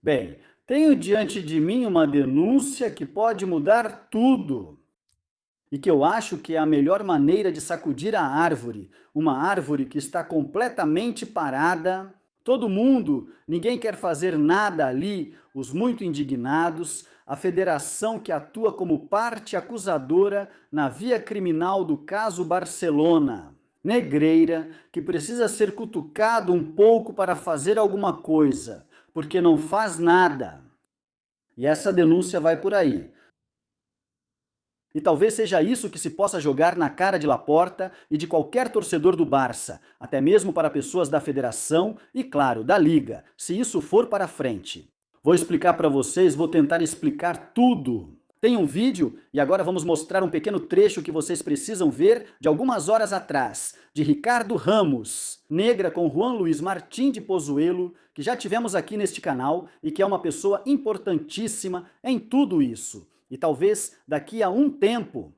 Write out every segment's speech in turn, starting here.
Bem, tenho diante de mim uma denúncia que pode mudar tudo e que eu acho que é a melhor maneira de sacudir a árvore, uma árvore que está completamente parada. Todo mundo, ninguém quer fazer nada ali, os muito indignados, a federação que atua como parte acusadora na via criminal do caso Barcelona. Negreira, que precisa ser cutucado um pouco para fazer alguma coisa, porque não faz nada. E essa denúncia vai por aí. E talvez seja isso que se possa jogar na cara de Laporta e de qualquer torcedor do Barça, até mesmo para pessoas da federação e, claro, da Liga, se isso for para frente. Vou explicar para vocês, vou tentar explicar tudo. Tem um vídeo, e agora vamos mostrar um pequeno trecho que vocês precisam ver de algumas horas atrás, de Ricardo Ramos, negra com Juan Luiz Martín de Pozuelo, que já tivemos aqui neste canal e que é uma pessoa importantíssima em tudo isso. E talvez daqui a um tempo,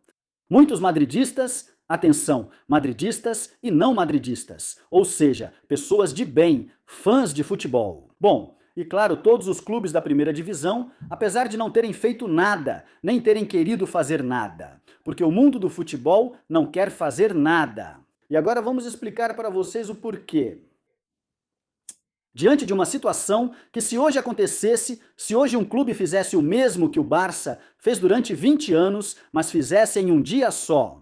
muitos madridistas, atenção, madridistas e não madridistas, ou seja, pessoas de bem, fãs de futebol. Bom, e claro, todos os clubes da primeira divisão, apesar de não terem feito nada, nem terem querido fazer nada, porque o mundo do futebol não quer fazer nada. E agora vamos explicar para vocês o porquê. Diante de uma situação que, se hoje acontecesse, se hoje um clube fizesse o mesmo que o Barça fez durante 20 anos, mas fizesse em um dia só.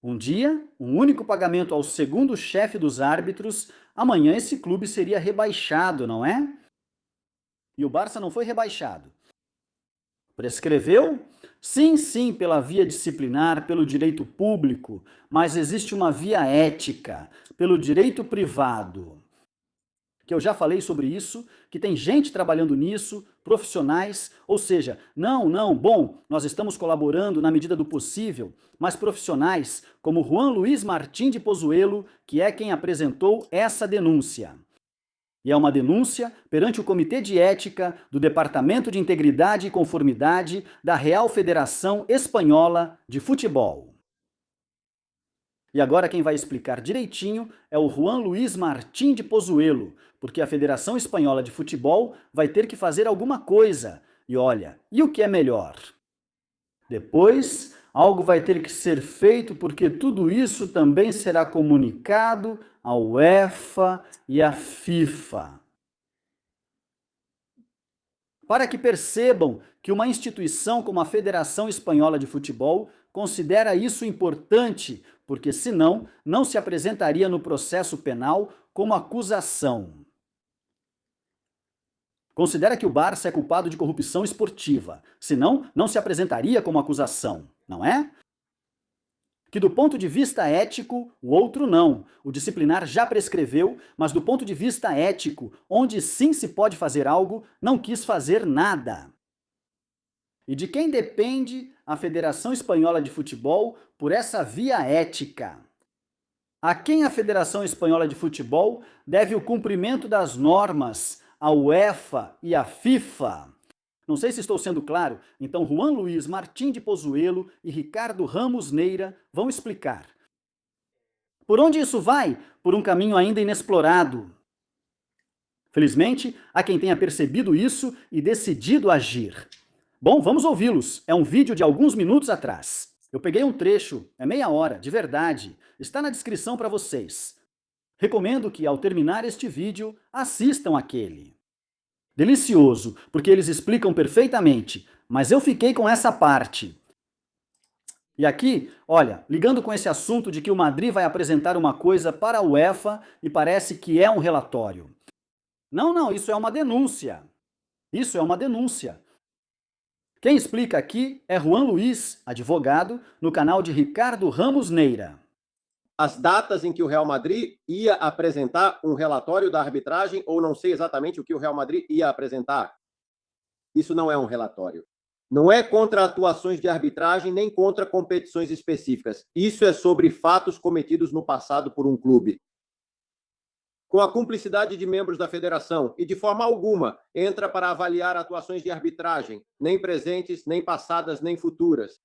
Um dia, um único pagamento ao segundo chefe dos árbitros, amanhã esse clube seria rebaixado, não é? E o Barça não foi rebaixado. Prescreveu? Sim, sim, pela via disciplinar, pelo direito público, mas existe uma via ética, pelo direito privado. Que eu já falei sobre isso, que tem gente trabalhando nisso, profissionais, ou seja, bom, nós estamos colaborando na medida do possível, mas profissionais como Juan Luiz Martín de Pozuelo, que é quem apresentou essa denúncia. E é uma denúncia perante o Comitê de Ética do Departamento de Integridade e Conformidade da Real Federação Espanhola de Futebol. E agora quem vai explicar direitinho é o Juan Luiz Martín de Pozuelo, porque a Federação Espanhola de Futebol vai ter que fazer alguma coisa. E olha, e o que é melhor? Depois, algo vai ter que ser feito porque tudo isso também será comunicado à UEFA e à FIFA. Para que percebam que uma instituição como a Federação Espanhola de Futebol considera isso importante, porque senão não se apresentaria no processo penal como acusação. Considera que o Barça é culpado de corrupção esportiva, senão não se apresentaria como acusação, não é? Que do ponto de vista ético, o outro não. O disciplinar já prescreveu, mas do ponto de vista ético, onde sim se pode fazer algo, não quis fazer nada. E de quem depende a Federação Espanhola de Futebol por essa via ética? A quem a Federação Espanhola de Futebol deve o cumprimento das normas, a UEFA e a FIFA? Não sei se estou sendo claro, então Juan Luiz Martín de Pozuelo e Ricardo Ramos Neira vão explicar. Por onde isso vai? Por um caminho ainda inexplorado. Felizmente, há quem tenha percebido isso e decidido agir. Bom, vamos ouvi-los. É um vídeo de alguns minutos atrás. Eu peguei um trecho, é meia hora, de verdade. Está na descrição para vocês. Recomendo que, ao terminar este vídeo, assistam aquele. Delicioso, porque eles explicam perfeitamente, mas eu fiquei com essa parte. E aqui, olha, ligando com esse assunto de que o Madrid vai apresentar uma coisa para a UEFA e parece que é um relatório. Não, isso é uma denúncia. Isso é uma denúncia. Quem explica aqui é Juan Luiz, advogado, no canal de Ricardo Ramos Neira. As datas em que o Real Madrid ia apresentar um relatório da arbitragem, ou não sei exatamente o que o Real Madrid ia apresentar. Isso não é um relatório. Não é contra atuações de arbitragem, nem contra competições específicas. Isso é sobre fatos cometidos no passado por um clube. Com a cumplicidade de membros da federação, e de forma alguma entra para avaliar atuações de arbitragem, nem presentes, nem passadas, nem futuras.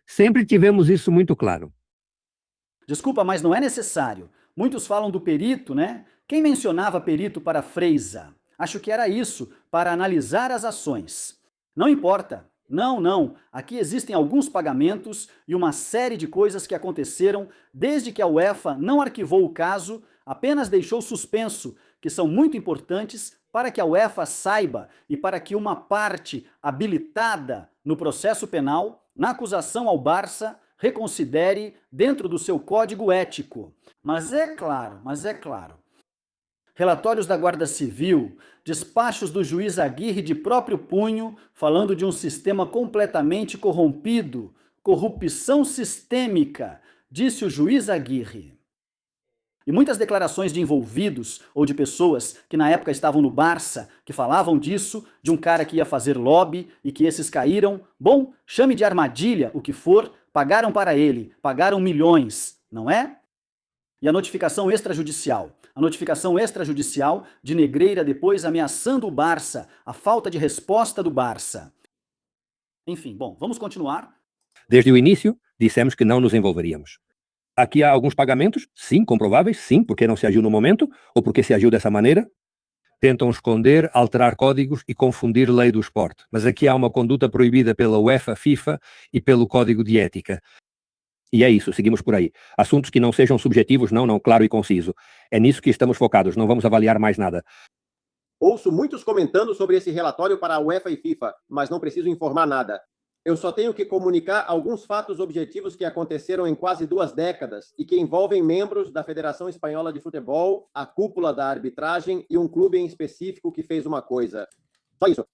Sempre tivemos isso muito claro. Desculpa, mas não é necessário. Muitos falam do perito, né? Quem mencionava perito para Freisa? Acho que era isso, para analisar as ações. Não importa. Não. Aqui existem alguns pagamentos e uma série de coisas que aconteceram desde que a UEFA não arquivou o caso, apenas deixou suspenso, que são muito importantes para que a UEFA saiba e para que uma parte habilitada no processo penal, na acusação ao Barça, reconsidere dentro do seu código ético. Mas é claro, relatórios da Guarda Civil, despachos do juiz Aguirre de próprio punho, falando de um sistema completamente corrompido, corrupção sistêmica, disse o juiz Aguirre. E muitas declarações de envolvidos ou de pessoas que na época estavam no Barça, que falavam disso, de um cara que ia fazer lobby e que esses caíram. Bom, chame de armadilha o que for, pagaram para ele, pagaram milhões, não é? E a notificação extrajudicial. A notificação extrajudicial de Negreira depois ameaçando o Barça, a falta de resposta do Barça. Enfim, bom, vamos continuar. Desde o início, dissemos que não nos envolveríamos. Aqui há alguns pagamentos, sim, comprováveis, sim, porque não se agiu no momento, ou porque se agiu dessa maneira. Tentam esconder, alterar códigos e confundir lei do esporte. Mas aqui há uma conduta proibida pela UEFA, FIFA e pelo Código de Ética. E é isso, seguimos por aí. Assuntos que não sejam subjetivos, não, claro e conciso. É nisso que estamos focados, não vamos avaliar mais nada. Ouço muitos comentando sobre esse relatório para a UEFA e FIFA, mas não preciso informar nada. Eu só tenho que comunicar alguns fatos objetivos que aconteceram em quase 2 décadas e que envolvem membros da Federação Espanhola de Futebol, a cúpula da arbitragem e um clube em específico que fez uma coisa. Só isso.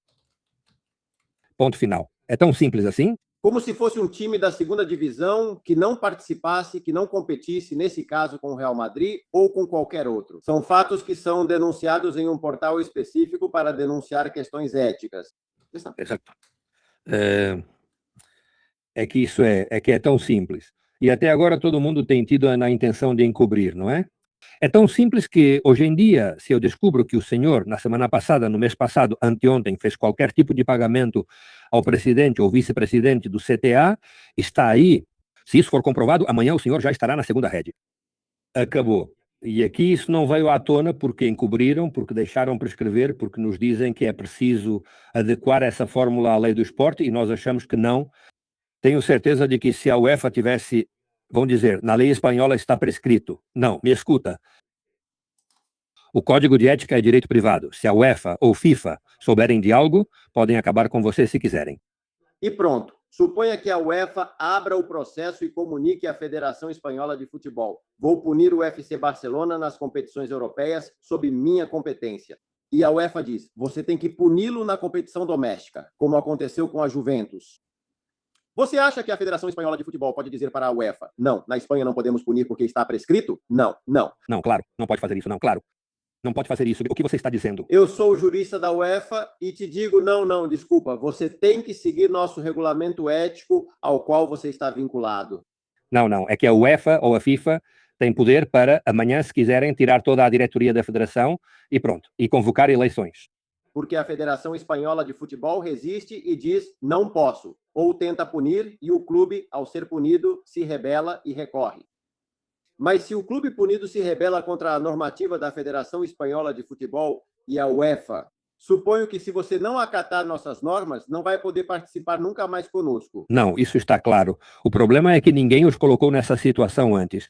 Ponto final. É tão simples assim? Como se fosse um time da segunda divisão que não participasse, que não competisse, nesse caso com o Real Madrid ou com qualquer outro. São fatos que são denunciados em um portal específico para denunciar questões éticas. Exato. É que isso é tão simples. E até agora todo mundo tem tido a intenção de encobrir, não é? É tão simples que, hoje em dia, se eu descubro que o senhor, na semana passada, no mês passado, anteontem, fez qualquer tipo de pagamento ao presidente ou vice-presidente do CTA, está aí. Se isso for comprovado, amanhã o senhor já estará na segunda rede. Acabou. E aqui isso não veio à tona porque encobriram, porque deixaram prescrever, porque nos dizem que é preciso adequar essa fórmula à lei do esporte e nós achamos que não. Tenho certeza de que se a UEFA tivesse, vão dizer, na lei espanhola está prescrito. Não, me escuta. O Código de Ética é direito privado. Se a UEFA ou FIFA souberem de algo, podem acabar com você se quiserem. E pronto. Suponha que a UEFA abra o processo e comunique à Federação Espanhola de Futebol. Vou punir o FC Barcelona nas competições europeias sob minha competência. E a UEFA diz, você tem que puni-lo na competição doméstica, como aconteceu com a Juventus. Você acha que a Federação Espanhola de Futebol pode dizer para a UEFA, não, na Espanha não podemos punir porque está prescrito? Não. Não, claro, não pode fazer isso, não, claro. Não pode fazer isso. O que você está dizendo? Eu sou o jurista da UEFA e te digo, não, desculpa, você tem que seguir nosso regulamento ético ao qual você está vinculado. Não, é que a UEFA ou a FIFA têm poder para, amanhã, se quiserem, tirar toda a diretoria da federação e pronto, e convocar eleições. Porque a Federação Espanhola de Futebol resiste e diz, não posso, ou tenta punir e o clube, ao ser punido, se rebela e recorre. Mas se o clube punido se rebela contra a normativa da Federação Espanhola de Futebol e a UEFA, suponho que se você não acatar nossas normas, não vai poder participar nunca mais conosco. Não, isso está claro. O problema é que ninguém os colocou nessa situação antes.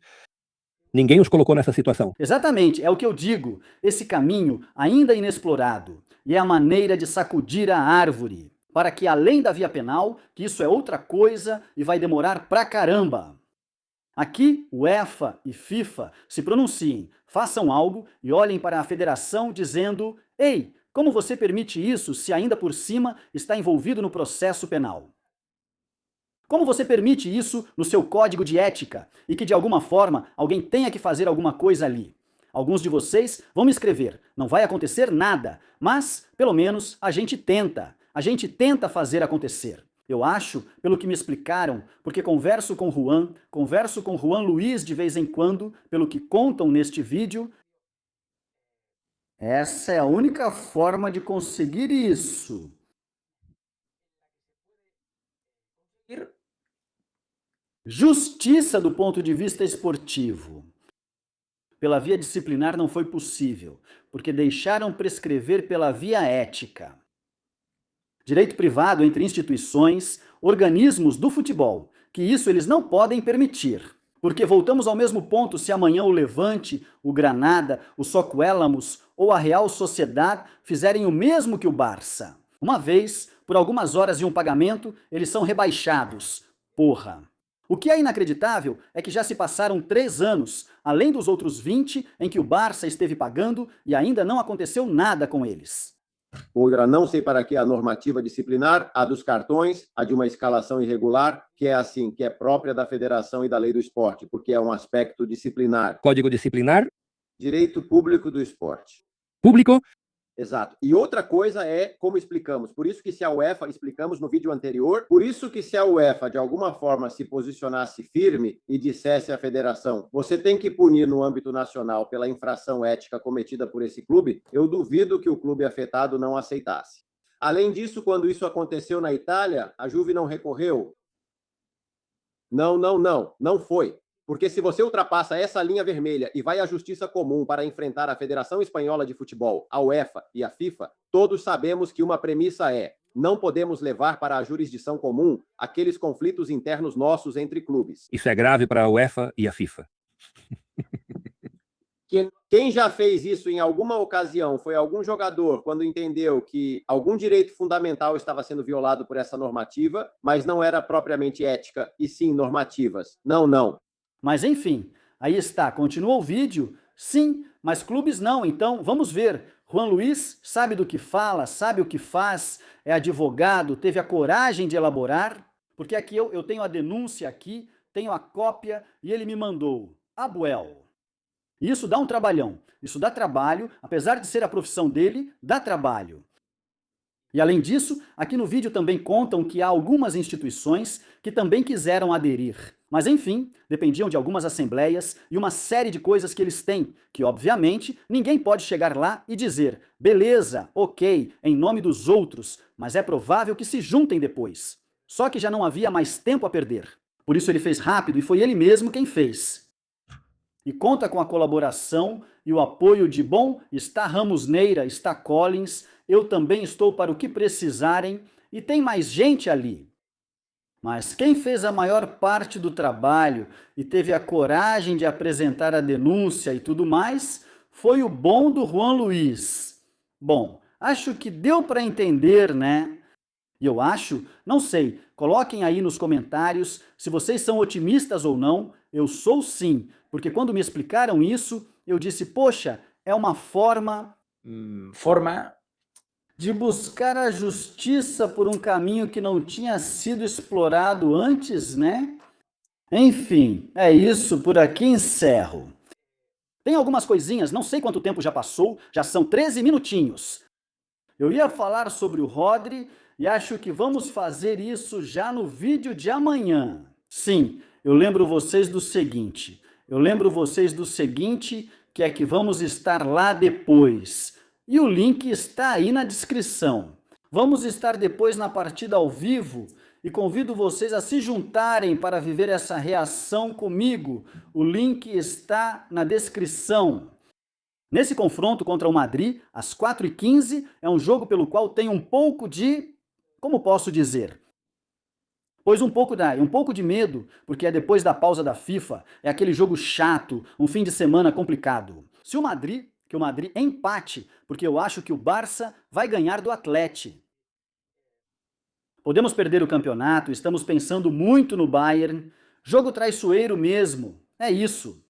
Ninguém os colocou nessa situação. Exatamente, é o que eu digo. Esse caminho ainda inexplorado. E é a maneira de sacudir a árvore. Para que além da via penal, que isso é outra coisa e vai demorar pra caramba. Aqui, UEFA e FIFA se pronunciem, façam algo e olhem para a federação dizendo: ei, como você permite isso se ainda por cima está envolvido no processo penal? Como você permite isso no seu código de ética e que de alguma forma alguém tenha que fazer alguma coisa ali? Alguns de vocês vão me escrever, não vai acontecer nada, mas pelo menos a gente tenta fazer acontecer. Eu acho, pelo que me explicaram, porque converso com Juan Luiz de vez em quando, pelo que contam neste vídeo, essa é a única forma de conseguir isso. Justiça do ponto de vista esportivo. pela via disciplinar não foi possível, porque deixaram prescrever pela via ética. Direito privado entre instituições, organismos do futebol, que isso eles não podem permitir. Porque voltamos ao mesmo ponto se amanhã o Levante, o Granada, o Socuélamos ou a Real Sociedade fizerem o mesmo que o Barça. Uma vez, por algumas horas e um pagamento, eles são rebaixados. Porra! O que é inacreditável é que já se passaram 3 anos, além dos outros 20 em que o Barça esteve pagando e ainda não aconteceu nada com eles. Outra, não sei para que a normativa disciplinar, a dos cartões, a de uma escalação irregular, que é assim, que é própria da federação e da lei do esporte, porque é um aspecto disciplinar. Código disciplinar. Direito público do esporte. Público. Exato. E outra coisa é como explicamos. Por isso que se a UEFA, explicamos no vídeo anterior, por isso que se a UEFA de alguma forma se posicionasse firme e dissesse à federação, você tem que punir no âmbito nacional pela infração ética cometida por esse clube, eu duvido que o clube afetado não aceitasse. Além disso, quando isso aconteceu na Itália, a Juve não recorreu. Não foi. Porque se você ultrapassa essa linha vermelha e vai à justiça comum para enfrentar a Federação Espanhola de Futebol, a UEFA e a FIFA, todos sabemos que uma premissa é: não podemos levar para a jurisdição comum aqueles conflitos internos nossos entre clubes. Isso é grave para a UEFA e a FIFA. Quem já fez isso em alguma ocasião foi algum jogador quando entendeu que algum direito fundamental estava sendo violado por essa normativa, mas não era propriamente ética, e sim normativas. Não. Mas enfim, aí está, continua o vídeo. Sim, mas clubes não, então vamos ver. Juan Luiz sabe do que fala, sabe o que faz, é advogado, teve a coragem de elaborar, porque aqui eu tenho a denúncia aqui, tenho a cópia e ele me mandou. Abuel. Isso dá um trabalhão, isso dá trabalho, apesar de ser a profissão dele, dá trabalho. E além disso, aqui no vídeo também contam que há algumas instituições que também quiseram aderir. Mas enfim, dependiam de algumas assembleias e uma série de coisas que eles têm, que obviamente ninguém pode chegar lá e dizer, beleza, ok, em nome dos outros, mas é provável que se juntem depois. Só que já não havia mais tempo a perder. Por isso ele fez rápido e foi ele mesmo quem fez. E conta com a colaboração e o apoio de, está Ramos Neira, está Collins, eu também estou para o que precisarem, e tem mais gente ali. Mas quem fez a maior parte do trabalho e teve a coragem de apresentar a denúncia e tudo mais, foi o bom do Juan Luiz. Bom, acho que deu para entender, né? E eu acho, não sei, coloquem aí nos comentários se vocês são otimistas ou não. Eu sou sim, porque quando me explicaram isso, eu disse, poxa, é uma forma de buscar a justiça por um caminho que não tinha sido explorado antes, né? Enfim, é isso, por aqui encerro. Tem algumas coisinhas, não sei quanto tempo já passou, já são 13 minutinhos. Eu ia falar sobre o Rodri e acho que vamos fazer isso já no vídeo de amanhã. Sim, eu lembro vocês do seguinte, que é que vamos estar lá depois. E o link está aí na descrição. Vamos estar depois na partida ao vivo e convido vocês a se juntarem para viver essa reação comigo. O link está na descrição. Nesse confronto contra o Madrid, às 4h15, é um jogo pelo qual tem um pouco de... como posso dizer? Pois um pouco de medo, porque é depois da pausa da FIFA, é aquele jogo chato, um fim de semana complicado. Se o Madrid... que o Madrid empate, porque eu acho que o Barça vai ganhar do Atlético. Podemos perder o campeonato, estamos pensando muito no Bayern, jogo traiçoeiro mesmo, é isso.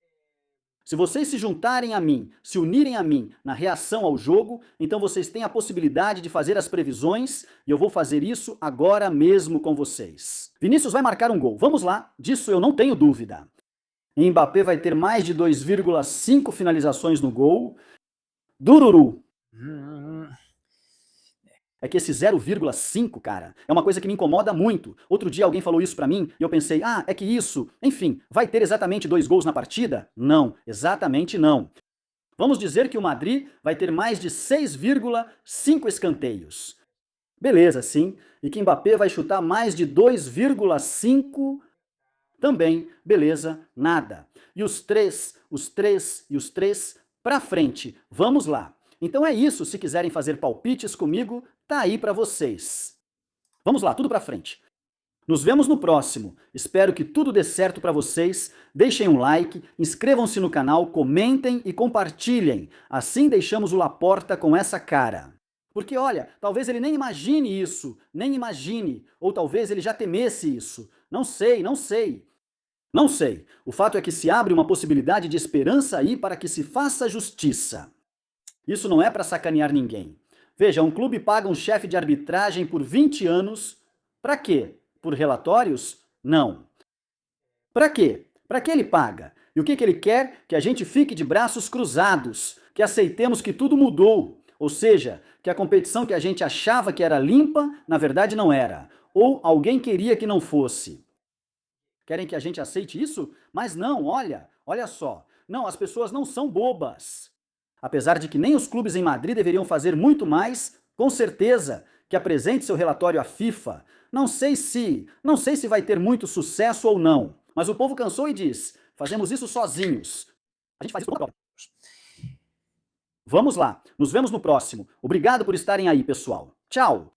Se vocês se juntarem a mim, se unirem a mim na reação ao jogo, então vocês têm a possibilidade de fazer as previsões, e eu vou fazer isso agora mesmo com vocês. Vinícius vai marcar um gol, vamos lá, disso eu não tenho dúvida. Mbappé vai ter mais de 2,5 finalizações no gol. Dururu. É que esse 0,5, cara, é uma coisa que me incomoda muito. Outro dia alguém falou isso pra mim e eu pensei, é que isso... Enfim, vai ter exatamente 2 gols na partida? Não, exatamente não. Vamos dizer que o Madrid vai ter mais de 6,5 escanteios. Beleza, sim. E que Mbappé vai chutar mais de 2,5... Também, beleza, nada. E os três pra frente. Vamos lá. Então é isso, se quiserem fazer palpites comigo, tá aí pra vocês. Vamos lá, tudo pra frente. Nos vemos no próximo. Espero que tudo dê certo pra vocês. Deixem um like, inscrevam-se no canal, comentem e compartilhem. Assim deixamos o Laporta com essa cara. Porque olha, talvez ele nem imagine isso, nem imagine, ou talvez ele já temesse isso. Não sei, não sei. Não sei. O fato é que se abre uma possibilidade de esperança aí para que se faça justiça. Isso não é para sacanear ninguém. Veja, um clube paga um chefe de arbitragem por 20 anos. Para quê? Por relatórios? Não. Para quê? Para que ele paga? E o que ele quer? Que a gente fique de braços cruzados, que aceitemos que tudo mudou. Ou seja, que a competição que a gente achava que era limpa, na verdade não era. Ou alguém queria que não fosse. Querem que a gente aceite isso? Mas não, olha só. Não, as pessoas não são bobas. Apesar de que nem os clubes em Madrid deveriam fazer muito mais, com certeza, que apresente seu relatório à FIFA. Não sei se vai ter muito sucesso ou não, mas o povo cansou e diz, fazemos isso sozinhos. A gente faz isso próprio. Vamos lá, nos vemos no próximo. Obrigado por estarem aí, pessoal. Tchau!